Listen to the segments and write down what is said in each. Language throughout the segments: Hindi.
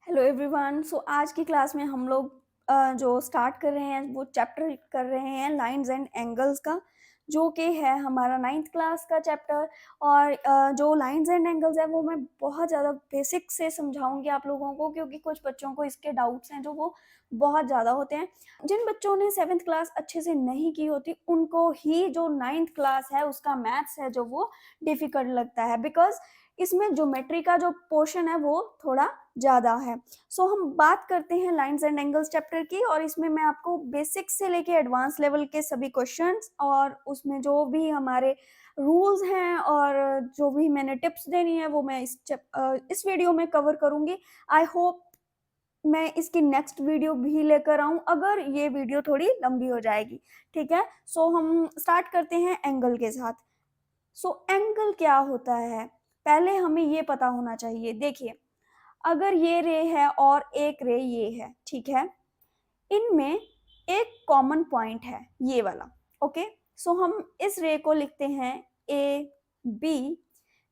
Hello everyone. सो आज की क्लास में हम लोग जो स्टार्ट कर रहे हैं वो चैप्टर कर रहे हैं लाइंस एंड एंगल्स का, जो कि है हमारा 9th क्लास का चैप्टर। और जो लाइंस एंड एंगल्स है वो मैं बहुत ज़्यादा बेसिक से समझाऊंगी आप लोगों को, क्योंकि कुछ बच्चों को इसके डाउट्स हैं जो वो बहुत ज़्यादा होते हैं। जिन बच्चों ने 7th क्लास अच्छे से नहीं की होती उनको ही जो 9th क्लास है उसका मैथ्स है जो वो डिफ़िकल्ट लगता है, बिकॉज इसमें ज्योमेट्री का जो पोर्शन है वो थोड़ा ज़्यादा है। सो हम बात करते हैं लाइंस एंड एंगल्स चैप्टर की, और इसमें मैं आपको बेसिक से लेके एडवांस लेवल के सभी क्वेश्चंस और उसमें जो भी हमारे रूल्स हैं और जो भी मैंने टिप्स देनी है वो मैं इस वीडियो में कवर करूंगी। आई होप मैं इसकी नेक्स्ट वीडियो भी लेकर आऊं, अगर ये वीडियो थोड़ी लंबी हो जाएगी। ठीक है, सो हम स्टार्ट करते हैं एंगल के साथ। सो एंगल क्या होता है, पहले हमें ये पता होना चाहिए। देखिए, अगर ये रे है और एक रे ये है, ठीक है, इनमें एक कॉमन पॉइंट है ये वाला। ओके, सो हम इस रे को लिखते हैं ए बी,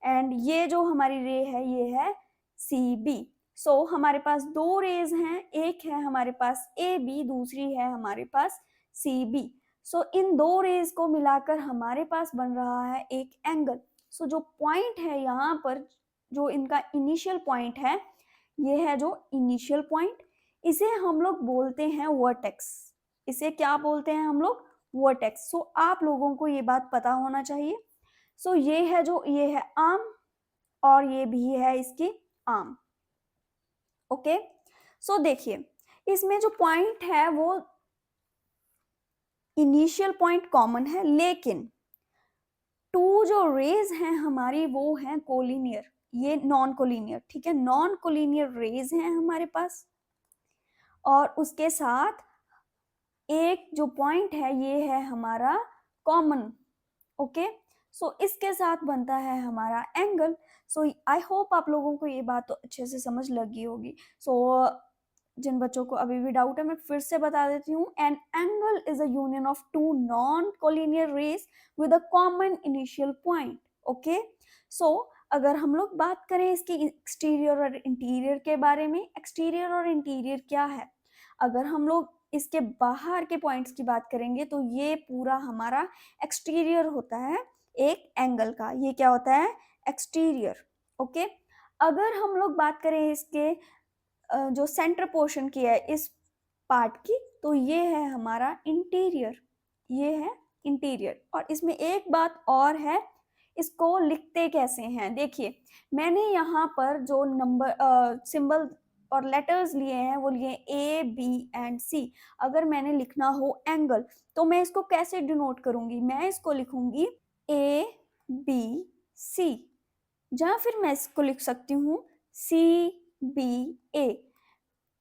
एंड ये जो हमारी रे है ये है सी बी। सो हमारे पास दो रेज हैं, एक है हमारे पास ए बी, दूसरी है हमारे पास सी बी। सो इन दो रेज को मिलाकर हमारे पास बन रहा है एक एंगल। सो जो पॉइंट है यहाँ पर, जो इनका इनिशियल पॉइंट है, ये है जो इनिशियल पॉइंट, इसे हम लोग बोलते हैं वर्टेक्स। इसे क्या बोलते हैं हम लोग? वर्टेक्स। सो आप लोगों को ये बात पता होना चाहिए। सो ये है जो ये है आर्म, और ये भी है इसकी आर्म। ओके, सो देखिए, इसमें जो पॉइंट है वो इनिशियल पॉइंट कॉमन है, लेकिन टू जो रेज हैं हमारी वो हैं कोलिनियर, ये नॉन कोलिनियर। ठीक है, नॉन कोलिनियर रेज हैं हमारे पास, और उसके साथ एक जो पॉइंट है ये है हमारा कॉमन। ओके, सो इसके साथ बनता है हमारा एंगल। सो आई होप आप लोगों को ये बात तो अच्छे से समझ लगी होगी। सो जिन बच्चों को अभी भी डाउट है मैं फिर से बता देती हूँ। An angle is a union of two non collinear rays with a common initial point. Okay, so अगर हम लोग बात करें इसके एक्सटीरियर और इंटीरियर के बारे में, एक्सटीरियर और इंटीरियर क्या है, अगर हम लोग इसके बाहर के पॉइंट्स की बात करेंगे तो ये पूरा हमारा एक्सटीरियर होता है एक एंगल का। ये क्या होता है? एक्सटीरियर। ओके, अगर हम लोग बात करें इसके जो सेंटर पोर्शन की है इस पार्ट की, तो ये है हमारा इंटीरियर। ये है इंटीरियर। और इसमें एक बात और है, इसको लिखते कैसे हैं। देखिए, मैंने यहाँ पर जो नंबर सिंबल और लेटर्स लिए हैं वो लिए ए बी एंड सी। अगर मैंने लिखना हो एंगल तो मैं इसको कैसे डिनोट करूंगी? मैं इसको लिखूंगी ए बी सी, या फिर मैं इसको लिख सकती हूँ सी बी ए।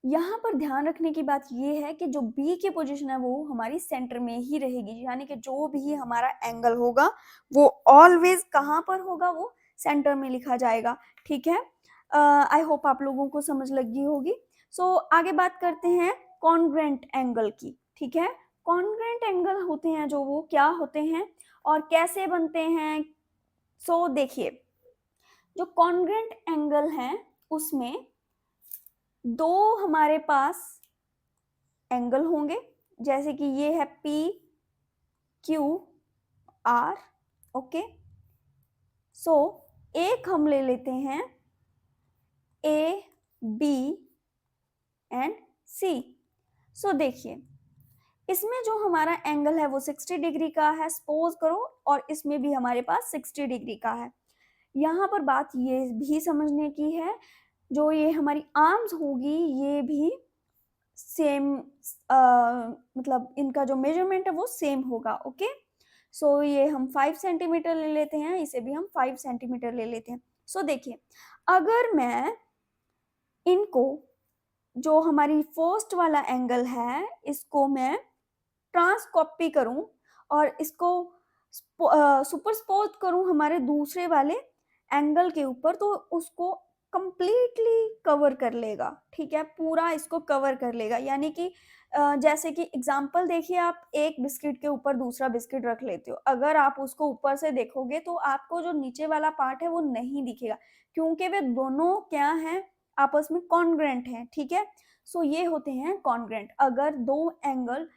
यहाँ पर ध्यान रखने की बात ये है कि जो बी की पोजीशन है वो हमारी सेंटर में ही रहेगी, यानी कि जो भी हमारा एंगल होगा वो ऑलवेज कहाँ पर होगा? वो सेंटर में लिखा जाएगा। ठीक है, आई होप आप लोगों को समझ लगी होगी। सो आगे बात करते हैं कॉन्ग्रेंट एंगल की। ठीक है, कॉन्ग्रेंट एंगल होते हैं जो वो क्या होते हैं और कैसे बनते हैं? सो देखिए, जो कॉन्ग्रेंट एंगल है उसमें दो हमारे पास एंगल होंगे, जैसे कि ये है पी क्यू आर। ओके, सो एक हम ले लेते हैं ए बी एंड सी। सो देखिए, इसमें जो हमारा एंगल है वो 60 डिग्री का है, सपोज करो, और इसमें भी हमारे पास 60 डिग्री का है। यहाँ पर बात ये भी समझने की है, जो ये हमारी आर्म्स होगी ये भी सेम, मतलब इनका जो मेजरमेंट है वो सेम होगा। ओके, सो ये हम 5 सेंटीमीटर ले लेते हैं, इसे भी हम 5 सेंटीमीटर ले लेते हैं। सो देखिए, अगर मैं इनको, जो हमारी फर्स्ट वाला एंगल है, इसको मैं ट्रांस कॉपी करूं और इसको सुपरस्पोज करूं हमारे दूसरे वाले एंगल के ऊपर, तो उसको कंप्लीटली कवर कर लेगा। ठीक है, पूरा इसको कवर कर लेगा। यानी कि जैसे कि एग्जांपल देखिए, आप एक बिस्किट के ऊपर दूसरा बिस्किट रख लेते हो, अगर आप उसको ऊपर से देखोगे तो आपको जो नीचे वाला पार्ट है वो नहीं दिखेगा, क्योंकि वे दोनों क्या हैं? आपस में कॉन्ग्रेंट हैं, ठीक है। सो ये होते हैं कॉन्ग्रेंट। अगर दो एंगल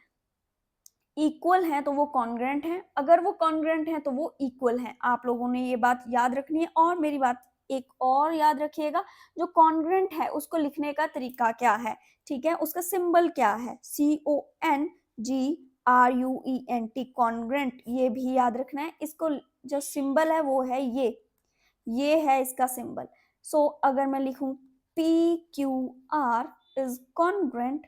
इक्वल हैं तो वो कॉन्ग्रेंट हैं, अगर वो कॉन्ग्रेंट हैं तो वो इक्वल हैं। आप लोगों ने ये बात याद रखनी है। और मेरी बात एक और याद रखिएगा, जो कॉन्ग्रेंट है उसको लिखने का तरीका क्या है, ठीक है, उसका सिंबल क्या है, CONGRUENT, कॉन्ग्रेंट, ये भी याद रखना है। इसको जो सिंबल है वो है ये है इसका सिंबल। सो अगर मैं लिखूं PQR is congruent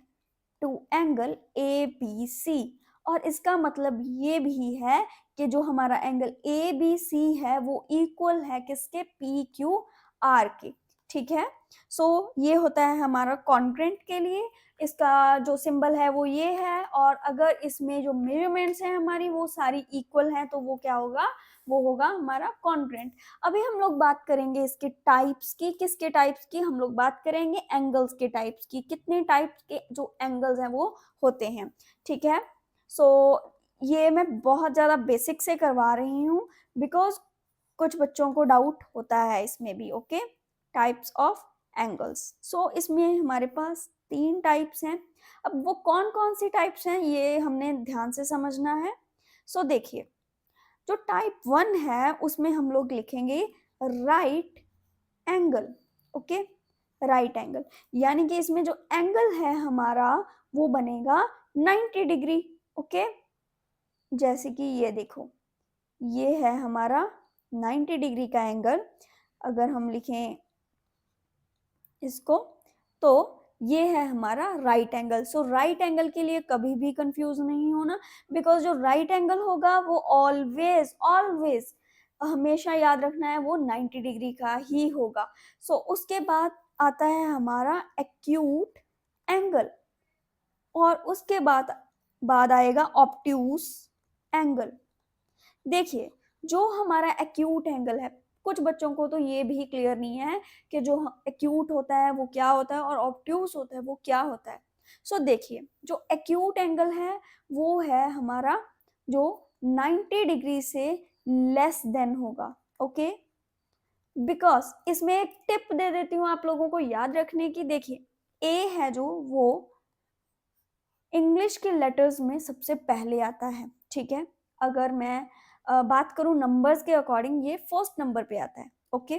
to angle ABC, और इसका मतलब ये भी है कि जो हमारा एंगल ABC है वो इक्वल है किसके, PQR के, ठीक है। सो ये होता है हमारा कॉन्ग्रेंट के लिए, इसका जो सिंबल है वो ये है। और अगर इसमें जो मेजरमेंट्स हैं हमारी वो सारी इक्वल हैं तो वो क्या होगा, वो होगा हमारा कॉन्ग्रेंट। अभी हम लोग बात करेंगे इसके टाइप्स की। किसके टाइप्स की, हम लोग बात करेंगे एंगल्स के टाइप्स की। कितने टाइप्स के जो एंगल्स हैं वो होते हैं, ठीक है। सो ये मैं बहुत ज़्यादा बेसिक से करवा रही हूँ बिकॉज कुछ बच्चों को डाउट होता है इसमें भी। Okay, types of angles. So इसमें हमारे पास 3 टाइप्स हैं। अब वो कौन कौन सी टाइप्स हैं ये हमने ध्यान से समझना है। सो देखिए, जो टाइप 1 है उसमें हम लोग लिखेंगे right angle. Okay, right angle, यानी कि इसमें जो एंगल है हमारा वो बनेगा 90 डिग्री। ओके, जैसे कि ये देखो, ये है हमारा 90 डिग्री का एंगल। अगर हम लिखें इसको तो ये है हमारा राइट एंगल। सो राइट एंगल के लिए कभी भी कंफ्यूज नहीं होना, बिकॉज जो राइट एंगल होगा वो ऑलवेज ऑलवेज हमेशा याद रखना है वो 90 डिग्री का ही होगा। सो उसके बाद आता है हमारा एक्यूट एंगल, और उसके बाद आएगा ऑब्ट्यूस एंगल। देखिए, जो हमारा एक्यूट एंगल है, कुछ बच्चों को तो ये भी क्लियर नहीं है कि जो एक्यूट होता है वो क्या होता है और ऑब्ट्यूस होता है वो क्या होता है। सो देखिए, जो एक्यूट एंगल है वो है हमारा जो 90 डिग्री से लेस देन होगा। ओके, बिकॉज इसमें एक टिप दे देती हूँ आप लोगों को याद रखने की। देखिए, ए है जो वो इंग्लिश के लेटर्स में सबसे पहले आता है, ठीक है। अगर मैं बात करूं नंबर्स के अकॉर्डिंग, ये फर्स्ट नंबर पे आता है। ओके,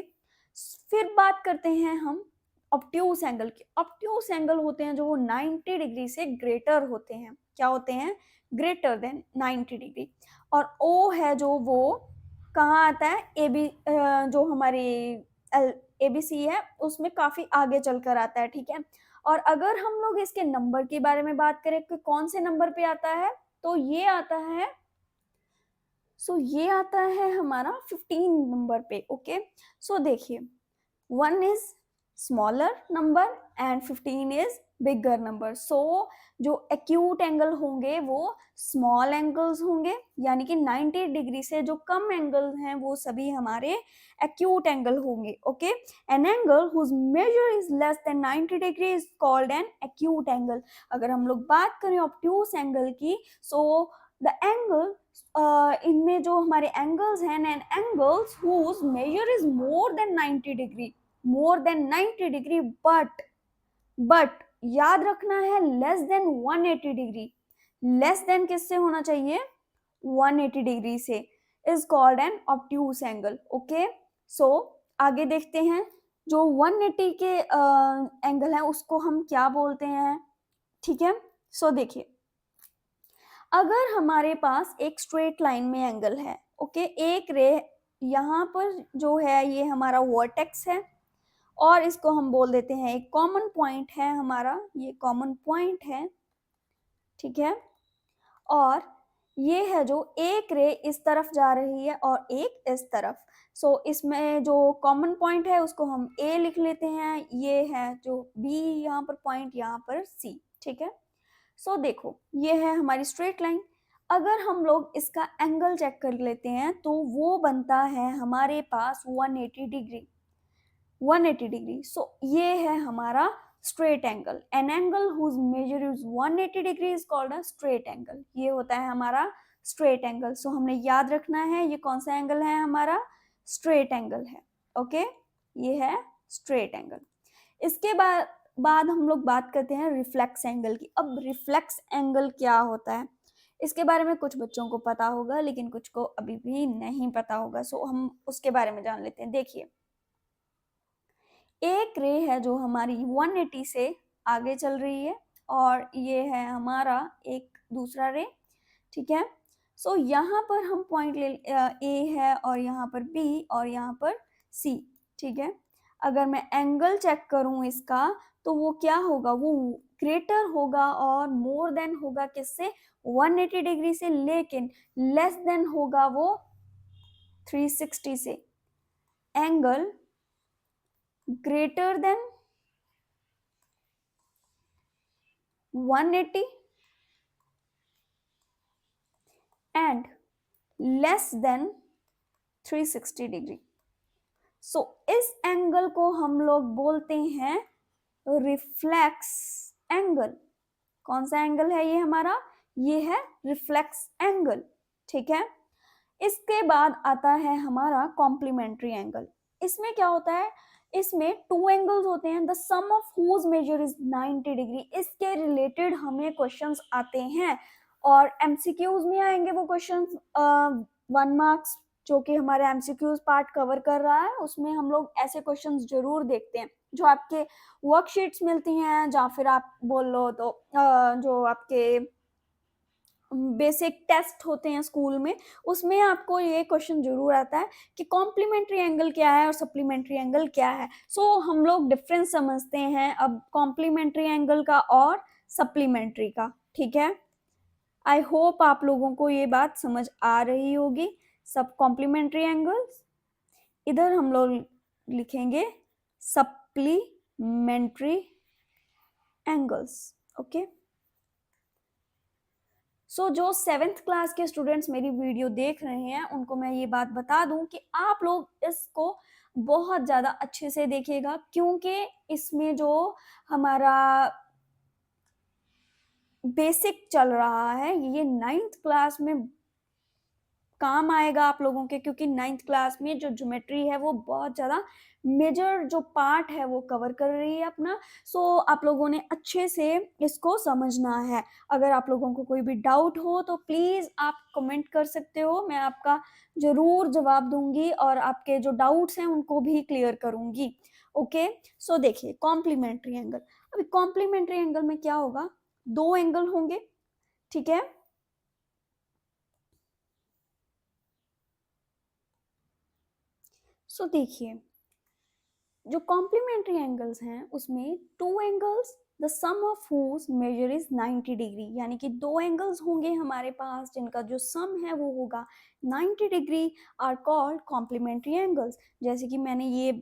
फिर बात करते हैं हम ऑब्ट्यूस एंगल की। ऑब्ट्यूस एंगल होते हैं जो वो 90 डिग्री से ग्रेटर होते हैं। क्या होते हैं, ग्रेटर देन 90 डिग्री। और ओ है जो वो कहाँ आता है, जो हमारी ABC है उसमें काफी आगे चलकर आता है, ठीक है। और अगर हम लोग इसके नंबर के बारे में बात करें कि कौन से नंबर पे आता है, तो ये आता है, ये आता है हमारा 15 नंबर पे। ओके, सो देखिए, 1 is smaller number and 15 is bigger number. So जो एक्यूट एंगल होंगे वो स्मॉल एंगल्स होंगे, यानी कि 90 डिग्री से जो कम एंगल हैं वो सभी हमारे एक्यूट एंगल होंगे। Okay, an angle whose measure is less than 90 degree is called an acute angle. अगर हम लोग बात करें ऑब्ट्यूस एंगल की, सो द एंगल इनमें जो हमारे एंगल्स हैं, an angles whose measure is more than 90 degree, more than 90 degree, but याद रखना है less than 180 degree. Less than किससे होना चाहिए, 180 डिग्री से, is called an obtuse angle. Okay, so आगे देखते हैं, जो 180 के एंगल है उसको हम क्या बोलते हैं, ठीक है। सो देखिए, अगर हमारे पास एक स्ट्रेट लाइन में एंगल है, ओके, एक रे यहाँ पर जो है ये हमारा वर्टेक्स है, और इसको हम बोल देते हैं एक कॉमन पॉइंट है हमारा, ये कॉमन पॉइंट है, ठीक है। और ये है जो एक रे इस तरफ जा रही है और एक इस तरफ। सो इसमें जो कॉमन पॉइंट है उसको हम ए लिख लेते हैं, ये है जो बी यहाँ पर पॉइंट, यहाँ पर सी, ठीक है। सो देखो, ये है हमारी स्ट्रेट लाइन। अगर हम लोग इसका एंगल चेक कर लेते हैं तो वो बनता है हमारे पास 180 डिग्री, 180 डिग्री। सो ये है हमारा straight angle. An angle whose measure is 180 degree is called a straight angle. ये होता है हमारा स्ट्रेट एंगल। सो हमने याद रखना है ये कौन सा एंगल है, हमारा स्ट्रेट एंगल है। ओके, ये है स्ट्रेट एंगल। इसके बाद हम लोग बात करते हैं रिफ्लेक्स एंगल की। अब रिफ्लेक्स एंगल क्या होता है, इसके बारे में कुछ बच्चों को पता होगा लेकिन कुछ को अभी भी नहीं पता होगा, सो हम उसके बारे में जान लेते हैं। देखिए, एक रे है जो हमारी 180 से आगे चल रही है और ये है हमारा एक दूसरा रे, ठीक है। सो यहाँ पर हम पॉइंट ले ए है और यहाँ पर बी और यहाँ पर सी, ठीक है। अगर मैं एंगल चेक करूं इसका तो वो क्या होगा, वो ग्रेटर होगा और मोर देन होगा किससे, 180 डिग्री से, लेकिन लेस देन होगा वो 360 से। Angle greater than 180 and less than 360 degree. So इस एंगल को हम लोग बोलते हैं रिफ्लेक्स एंगल। कौन सा एंगल है ये हमारा, ये है रिफ्लेक्स एंगल, ठीक है। इसके बाद आता है हमारा कॉम्प्लीमेंट्री एंगल। इसमें क्या होता है, इसमें टू एंगल्स होते हैं, the sum of whose measure is 90 degree. इसके रिलेटेड हमें क्वेश्चंस आते हैं और एमसीक्यूज में आएंगे वो क्वेश्चंस, 1 मार्क्स जो कि हमारे एमसीक्यूज पार्ट कवर कर रहा है, उसमें हम लोग ऐसे क्वेश्चंस जरूर देखते हैं जो आपके वर्कशीट्स मिलती हैं, या फिर आप बोल लो तो जो आपके बेसिक टेस्ट होते हैं स्कूल में, उसमें आपको ये क्वेश्चन जरूर आता है कि कॉम्प्लीमेंट्री एंगल क्या है और सप्लीमेंट्री एंगल क्या है। सो हम लोग डिफरेंस समझते हैं अब कॉम्प्लीमेंट्री एंगल का और सप्लीमेंट्री का, ठीक है। आई होप आप लोगों को ये बात समझ आ रही होगी। सब कॉम्प्लीमेंट्री एंगल्स, इधर हम लोग लिखेंगे सप्लीमेंट्री एंगल्स, ओके। सो जो 7th क्लास के स्टूडेंट्स मेरी वीडियो देख रहे हैं उनको मैं ये बात बता दूं कि आप लोग इसको बहुत ज़्यादा अच्छे से देखिएगा, क्योंकि इसमें जो हमारा बेसिक चल रहा है ये 9th क्लास में काम आएगा आप लोगों के, क्योंकि 9th क्लास में जो ज्योमेट्री है वो बहुत ज़्यादा मेजर जो पार्ट है वो कवर कर रही है अपना। सो आप लोगों ने अच्छे से इसको समझना है। अगर आप लोगों को कोई भी डाउट हो तो प्लीज़ आप कमेंट कर सकते हो, मैं आपका ज़रूर जवाब दूंगी और आपके जो डाउट्स हैं उनको भी क्लियर करूंगी, ओके। सो देखिए कॉम्प्लीमेंट्री एंगल। अभी कॉम्प्लीमेंट्री एंगल में क्या होगा, दो एंगल होंगे, ठीक है। सो देखिए जो कॉम्प्लीमेंट्री एंगल्स हैं उसमें two angles the sum of whose measure is 90 degree, यानी कि दो एंगल्स होंगे हमारे पास जिनका जो सम है वो होगा 90 degree, are called complementary angles. जैसे कि मैंने ये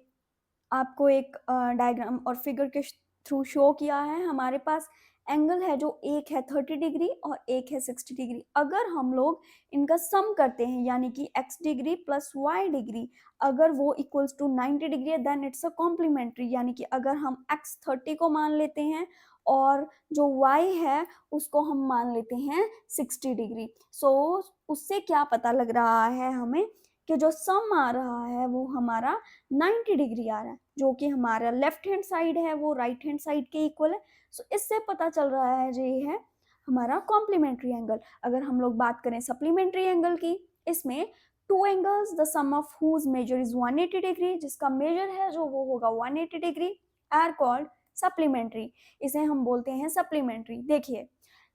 आपको एक डायग्राम और फिगर के थ्रू शो किया है, हमारे पास एंगल है जो एक है 30 डिग्री और एक है 60 डिग्री। अगर हम लोग इनका सम करते हैं यानी कि x degree plus y degree, अगर वो इक्वल्स टू 90 डिग्री है देन इट्स अ कॉम्प्लीमेंट्री। यानी कि अगर हम x 30 को मान लेते हैं और जो y है उसको हम मान लेते हैं 60 डिग्री, सो उससे क्या पता लग रहा है हमें कि जो सम आ रहा है वो हमारा 90 डिग्री आ रहा है, जो कि हमारा लेफ्ट हैंड साइड है वो राइट हैंड साइड के इक्वल है। सो इससे पता चल रहा है जो ये है हमारा कॉम्प्लीमेंट्री एंगल। अगर हम लोग बात करें सप्लीमेंट्री एंगल की, इसमें two angles the sum of whose measure is 180 degree, जिसका मेजर है जो वो होगा 180 डिग्री, आर कॉल्ड सप्लीमेंट्री। इसे हम बोलते हैं सप्लीमेंट्री। देखिए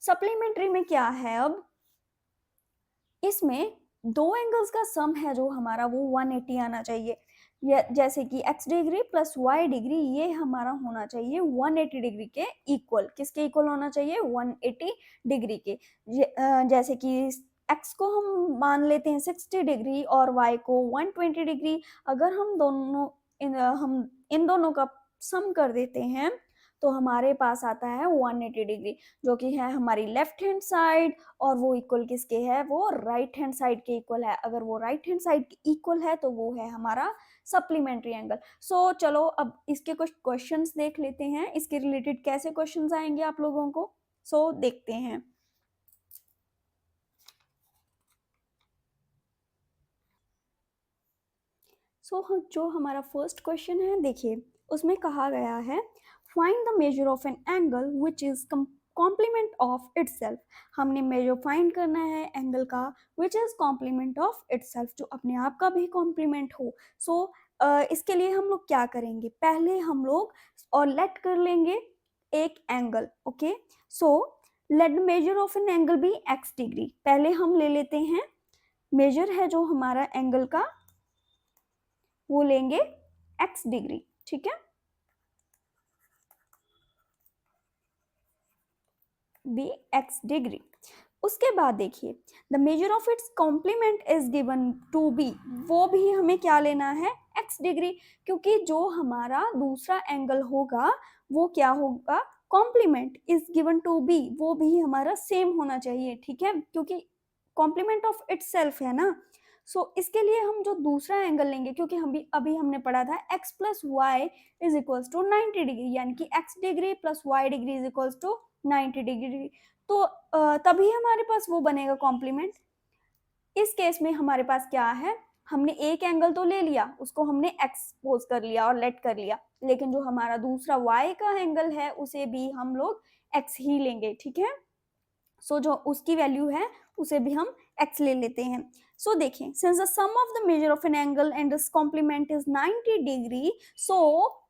सप्लीमेंट्री में क्या है, अब इसमें दो एंगल्स का सम है जो हमारा वो 180 आना चाहिए। जैसे कि x degree plus y degree ये हमारा होना चाहिए 180 डिग्री के इक्वल। किसके इक्वल होना चाहिए, 180 डिग्री के। जैसे कि x को हम मान लेते हैं 60 डिग्री और y को 120 डिग्री। अगर हम इन दोनों का सम कर देते हैं तो हमारे पास आता है 180 डिग्री, जो कि है हमारी लेफ्ट हैंड साइड, और वो इक्वल किसके है, वो राइट हैंड साइड के इक्वल है। अगर वो राइट हैंड साइड के इक्वल है तो वो है हमारा सप्लीमेंट्री एंगल। सो चलो अब इसके कुछ क्वेश्चंस देख लेते हैं, इसके रिलेटेड कैसे क्वेश्चंस आएंगे आप लोगों को। सो देखते हैं। सो जो हमारा फर्स्ट क्वेश्चन है, देखिए उसमें कहा गया है find the measure of an angle which is complement of itself. हमने मेजर फाइंड करना है एंगल का which is complement of itself, जो अपने आप का भी कॉम्प्लीमेंट हो। सो इसके लिए हम लोग क्या करेंगे, पहले हम लोग और लेट कर लेंगे एक angle. Okay, so let the measure of an angle be x degree. पहले हम ले लेते हैं मेजर है जो हमारा एंगल का, वो लेंगे x डिग्री। ठीक है, बी x डिग्री। उसके बाद देखिए the measure of its complement is given to be, वो भी हमें क्या लेना है, x डिग्री, क्योंकि जो हमारा दूसरा एंगल होगा वो क्या होगा, complement is given to be, वो भी हमारा सेम होना चाहिए। ठीक है, क्योंकि कॉम्प्लीमेंट ऑफ इटसेल्फ है ना। सो इसके लिए हम जो दूसरा एंगल लेंगे, क्योंकि हम भी अभी हमने पढ़ा था x plus Y is equals to 90 degree, यानी कि x degree plus y degree is equals to 90 degree, तो तभी हमारे पास वो बनेगा कॉम्प्लीमेंट। इस केस में हमारे पास क्या है, हमने एक एंगल तो ले लिया, उसको हमने एक्सपोज कर लिया और लेट कर लिया, लेकिन जो हमारा दूसरा y का एंगल है उसे भी हम लोग x ही लेंगे। ठीक है, सो जो उसकी वैल्यू है उसे भी हम x ले लेते हैं। सो देखिए since the sum of the measure of an angle and its complement is 90 degree, so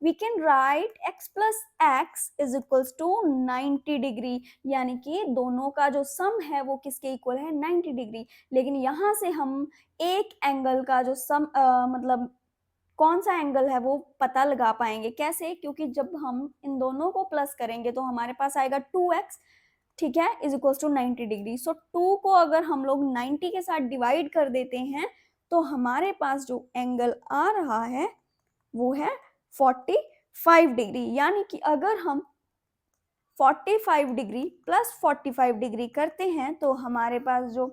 we can write x plus X is equals to 90 degree, यानी कि दोनों का जो सम है वो किसके इक्वल है, 90 डिग्री। लेकिन यहाँ से हम एक एंगल का जो सम मतलब कौन सा एंगल है वो पता लगा पाएंगे कैसे, क्योंकि जब हम इन दोनों को प्लस करेंगे तो हमारे पास आएगा 2x, ठीक है, इज इक्वल टू 90 डिग्री। सो 2 को अगर हम लोग 90 के साथ डिवाइड कर देते हैं तो हमारे पास जो एंगल आ रहा है वो है 45 डिग्री, यानी कि अगर हम 45 डिग्री प्लस 45 डिग्री करते हैं तो हमारे पास जो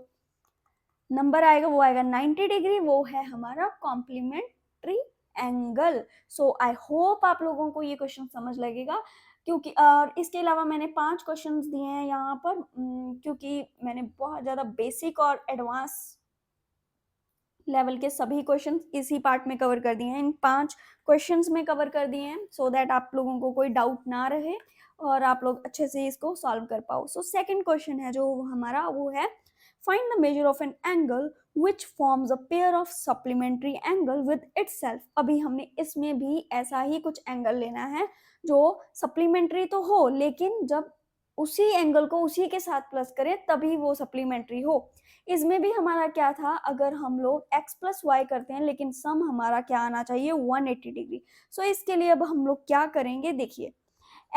नंबर आएगा वो आएगा 90 डिग्री, वो है हमारा complementary angle. So I hope आप लोगों को ये क्वेश्चन समझ लगेगा, क्योंकि इसके अलावा मैंने 5 क्वेश्चंस दिए हैं यहाँ पर, क्योंकि मैंने बहुत ज़्यादा बेसिक और एडवांस लेवल के सभी क्वेश्चंस इसी पार्ट में कवर कर दिए हैं, इन 5 क्वेश्चंस में कवर कर दिए हैं, सो दैट आप लोगों को कोई डाउट ना रहे और आप लोग अच्छे से इसको सॉल्व कर पाओ। सो सेकंड क्वेश्चन है जो हमारा वो है find the measure of an angle which forms a pair of supplementary angle with itself। अभी हमने इसमें भी ऐसा ही कुछ एंगल लेना है जो सप्लीमेंट्री तो हो, लेकिन जब उसी एंगल को उसी के साथ प्लस करें तभी वो सप्लीमेंट्री हो। इसमें भी हमारा क्या था, अगर हम लोग x प्लस वाई करते हैं लेकिन सम हमारा क्या आना चाहिए, 180 डिग्री। सो इसके लिए अब हम लोग क्या करेंगे, देखिए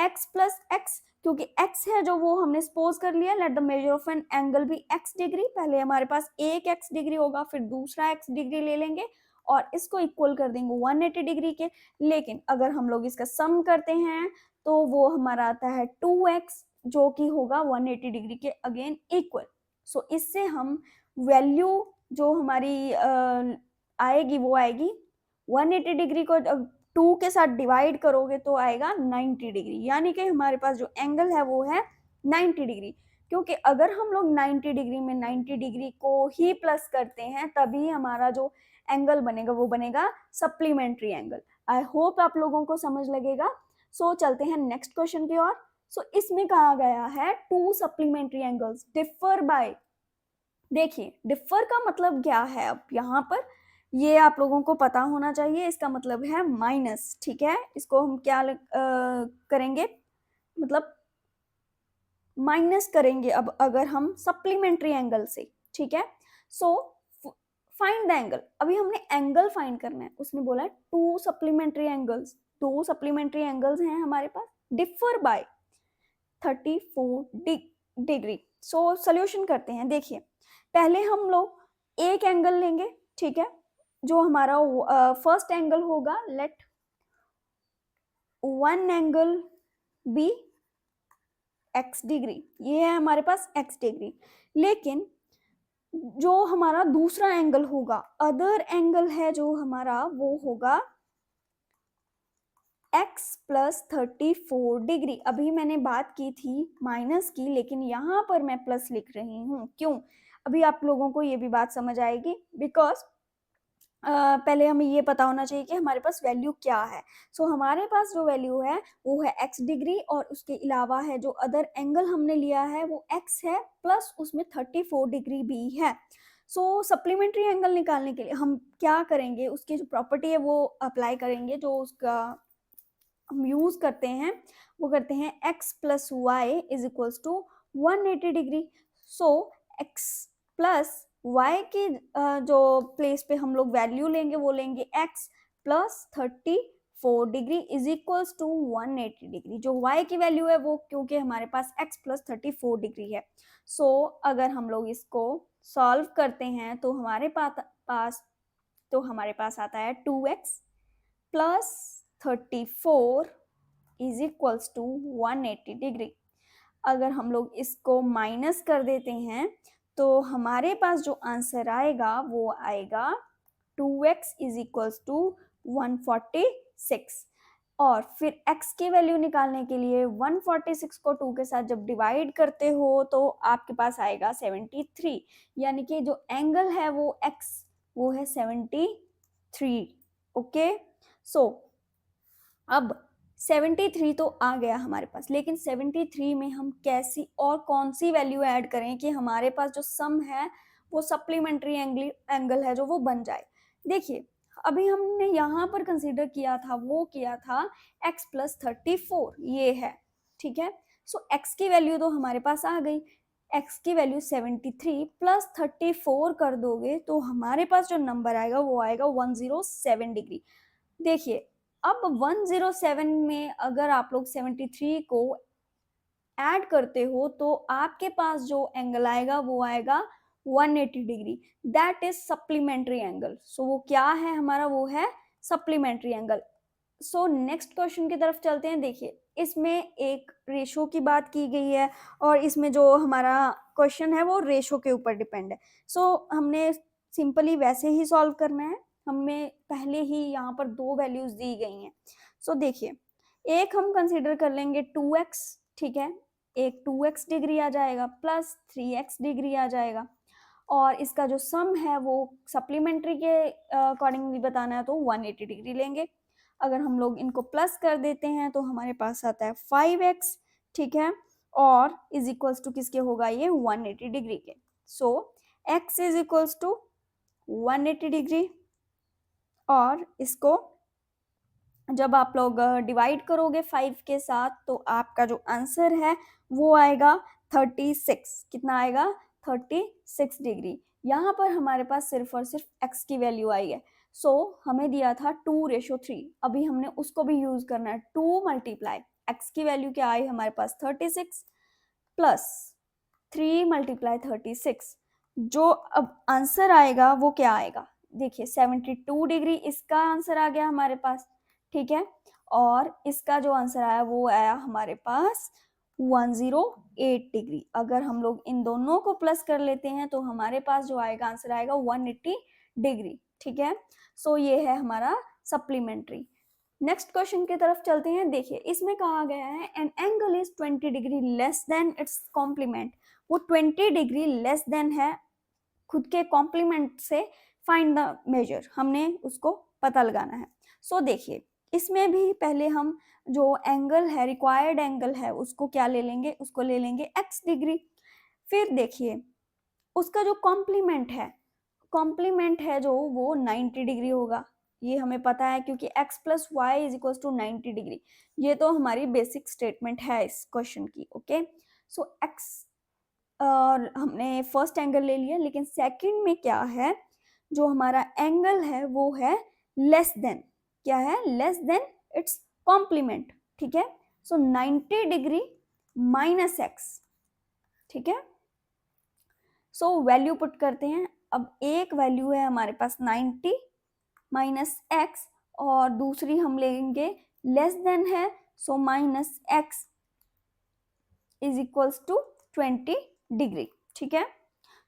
x प्लस एक्स, क्योंकि x है जो वो हमने सपोज कर लिया, late the measure of an angle भी x डिग्री। पहले हमारे पास एक x डिग्री होगा, फिर दूसरा x डिग्री ले लेंगे और इसको इक्वल कर देंगे 180 डिग्री के। लेकिन अगर हम लोग इसका सम करते हैं तो वो हमारा आता है 2x, जो कि होगा 180 डिग्री के अगेन इक्वल। सो इससे हम वैल्यू जो हमारी आएगी वो आएगी 180 डिग्री को 2 के साथ डिवाइड करोगे तो आएगा 90 डिग्री, यानी कि हमारे पास जो एंगल है वो है 90 डिग्री। क्योंकि अगर हम लोग 90 डिग्री में 90 डिग्री को ही प्लस करते हैं तभी हमारा जो एंगल बनेगा वो बनेगा सप्लीमेंट्री एंगल। आई होप आप लोगों को समझ लगेगा। सो चलते हैं नेक्स्ट क्वेश्चन की ओर। सो इसमें कहा गया है two supplementary angles differ by, देखिए डिफर का मतलब क्या है, अब यहाँ पर ये आप लोगों को पता होना चाहिए, इसका मतलब है माइनस। ठीक है, इसको हम क्या करेंगे, मतलब माइनस करेंगे अब अगर हम सप्लीमेंट्री एंगल से। ठीक है, सो फाइंड द एंगल, अभी हमने एंगल फाइंड करना है, उसने बोला है टू सप्लीमेंट्री एंगल्स, दो सप्लीमेंट्री एंगल्स हैं हमारे पास, differ by 34 degree. So solution करते हैं। देखिए पहले हम लोग एक एंगल लेंगे, ठीक है, जो हमारा फर्स्ट एंगल होगा, let one angle be x degree, ये है हमारे पास x डिग्री। लेकिन जो हमारा दूसरा एंगल होगा, अदर एंगल है जो हमारा, वो होगा x प्लस 34 डिग्री। अभी मैंने बात की थी माइनस की, लेकिन यहाँ पर मैं प्लस लिख रही हूँ, क्यों, अभी आप लोगों को ये भी बात समझ आएगी, बिकॉज पहले हमें ये पता होना चाहिए कि हमारे पास वैल्यू क्या है। सो हमारे पास जो वैल्यू है वो है x डिग्री, और उसके अलावा है जो अदर एंगल हमने लिया है वो x है, प्लस उसमें 34 डिग्री भी है। सो सप्लीमेंट्री एंगल निकालने के लिए हम क्या करेंगे, उसकी जो प्रॉपर्टी है वो अप्लाई करेंगे, जो उसका हम यूज करते हैं वो करते हैं x plus Y is equals to 180 degree. So x plus Y की जो प्लेस पे हम लोग वैल्यू लेंगे वो लेंगे x plus 34 degree is equals to 180 degree. जो y की वैल्यू है वो, क्योंकि हमारे पास x प्लस 34 डिग्री है, सो अगर हम लोग इसको सॉल्व करते हैं तो हमारे पास आता है 2x plus 34 is equals to 180 degree. अगर हम लोग इसको माइनस कर देते हैं तो हमारे पास जो आंसर आएगा वो आएगा 2x इज इक्वल्स टू 146। और फिर x की वैल्यू निकालने के लिए 146 को 2 के साथ जब डिवाइड करते हो तो आपके पास आएगा 73, यानी कि जो एंगल है वो x वो है 73। ओके, सो अब 73 तो आ गया हमारे पास, लेकिन 73 में हम कैसी और कौन सी वैल्यू ऐड करें कि हमारे पास जो सम है वो सप्लीमेंट्री एंगल है जो वो बन जाए। देखिए, अभी हमने यहाँ पर कंसीडर किया था, वो किया था x प्लस 34, ये है, ठीक है। सो x की वैल्यू तो हमारे पास आ गई, x की वैल्यू 73 प्लस 34 कर दोगे तो हमारे पास जो नंबर आएगा वो आएगा 107 डिग्री। देखिए, अब 107 में अगर आप लोग 73 को ऐड करते हो तो आपके पास जो एंगल आएगा वो आएगा 180 degree, that is supplementary angle. So वो क्या है हमारा, वो है supplementary angle. So next question की तरफ चलते हैं। देखिए, इसमें एक रेशो की बात की गई है और इसमें जो हमारा क्वेश्चन है वो रेशो के ऊपर डिपेंड है। सो हमने सिंपली वैसे ही सॉल्व करना है, हमें पहले ही यहाँ पर दो वैल्यूज दी गई हैं। सो देखिए, एक हम कंसीडर कर लेंगे 2x, ठीक है, एक 2x डिग्री आ जाएगा प्लस 3x डिग्री आ जाएगा, और इसका जो सम है वो सप्लीमेंट्री के अकॉर्डिंग भी बताना है तो 180 डिग्री लेंगे। अगर हम लोग इनको प्लस कर देते हैं तो हमारे पास आता है 5x, ठीक है, और इज इक्वल्स टू किसके होगा, ये 180 डिग्री के। So x is equals to 180 degree, और इसको जब आप लोग डिवाइड करोगे 5 के साथ तो आपका जो आंसर है वो आएगा 36। कितना आएगा, 36 डिग्री। यहाँ पर हमारे पास सिर्फ और सिर्फ x की वैल्यू आई है। सो हमें दिया था 2:3, अभी हमने उसको भी यूज करना है। 2 मल्टीप्लाई x की वैल्यू क्या आई हमारे पास 36 प्लस 3 मल्टीप्लाई 36, जो अब आंसर आएगा वो क्या आएगा, देखिए 72 डिग्री इसका आंसर आ गया हमारे पास, ठीक है, और इसका जो आंसर आया वो आया हमारे पास 108 डिग्री। अगर हम लोग इन दोनों को प्लस कर लेते हैं तो हमारे पास जो आएगा आंसर आएगा 180 डिग्री, ठीक है। सो ये है हमारा सप्लीमेंट्री। नेक्स्ट क्वेश्चन की तरफ चलते हैं। देखिए, इसमें कहा गया है an angle is 20 degree less than its complement. वो 20 डिग्री लेस देन है खुद के कॉम्प्लीमेंट से, फाइंड द मेजर, हमने उसको पता लगाना है। सो देखिए, इसमें भी पहले हम जो एंगल है, रिक्वायर्ड एंगल है, उसको क्या ले लेंगे, उसको ले लेंगे x डिग्री। फिर देखिए, उसका जो कॉम्प्लीमेंट है जो वो 90 डिग्री होगा, ये हमें पता है क्योंकि x plus Y is equal to 90 degree. ये तो हमारी बेसिक स्टेटमेंट है इस क्वेश्चन की। ओके, सो x और हमने फर्स्ट एंगल ले लिया, लेकिन सेकंड में क्या है, जो हमारा एंगल है वो है लेस देन, क्या है, लेस देन इट्स कॉम्प्लीमेंट, ठीक है। सो 90 डिग्री माइनस एक्स, ठीक है। सो वैल्यू पुट करते हैं। अब एक वैल्यू है हमारे पास 90 माइनस एक्स, और दूसरी हम लेंगे लेस देन है, so minus X is equals to 20 degree, ठीक है।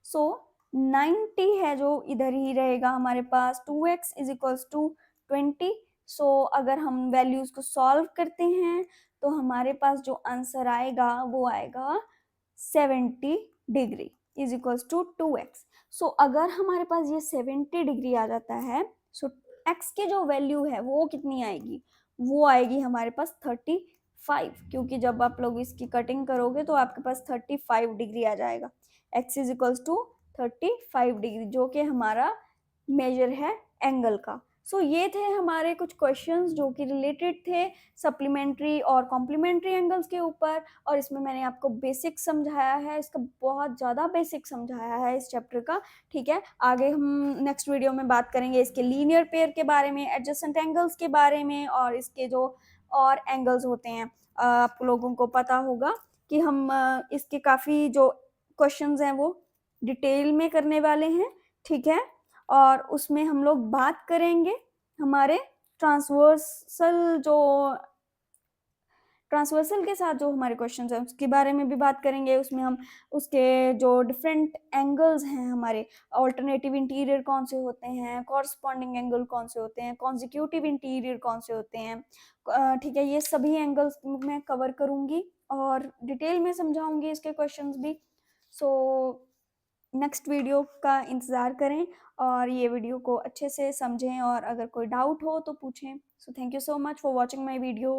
सो 90 है जो इधर ही रहेगा हमारे पास, 2x इज इक्वल्स टू 20। सो अगर हम वैल्यूज को सॉल्व करते हैं तो हमारे पास जो आंसर आएगा वो आएगा 70 degree is equals to 2x। So अगर हमारे पास ये 70 डिग्री आ जाता है सो x की जो वैल्यू है वो कितनी आएगी, वो आएगी हमारे पास 35, क्योंकि जब आप लोग इसकी कटिंग करोगे तो आपके पास 35 डिग्री आ जाएगा। x is equals to 35 degree, जो कि हमारा मेजर है एंगल का। सो ये थे हमारे कुछ क्वेश्चंस जो कि रिलेटेड थे सप्लीमेंट्री और कॉम्प्लीमेंट्री एंगल्स के ऊपर, और इसमें मैंने आपको बेसिक समझाया है, इसका बहुत ज़्यादा बेसिक समझाया है इस चैप्टर का। ठीक है, आगे हम नेक्स्ट वीडियो में बात करेंगे इसके लीनियर पेयर के बारे में, एडजेसेंट एंगल्स के बारे में, और इसके जो और एंगल्स होते हैं आप लोगों को पता होगा कि हम इसके काफ़ी जो क्वेश्चंस हैं वो डिटेल में करने वाले हैं। ठीक है, और उसमें हम लोग बात करेंगे हमारे ट्रांसवर्सल के साथ जो हमारे क्वेश्चंस हैं उसके बारे में भी बात करेंगे। उसमें हम उसके जो डिफरेंट एंगल्स हैं हमारे, ऑल्टरनेटिव इंटीरियर कौन से होते हैं, कॉरस्पॉन्डिंग एंगल कौन से होते हैं, कॉन्जिक्यूटिव इंटीरियर कौन से होते हैं, ठीक है, ये सभी एंगल्स मैं कवर करूंगी और डिटेल में समझाऊंगी इसके क्वेश्चंस भी। सो नेक्स्ट वीडियो का इंतज़ार करें और ये वीडियो को अच्छे से समझें, और अगर कोई डाउट हो तो पूछें। So thank you so much for watching my video.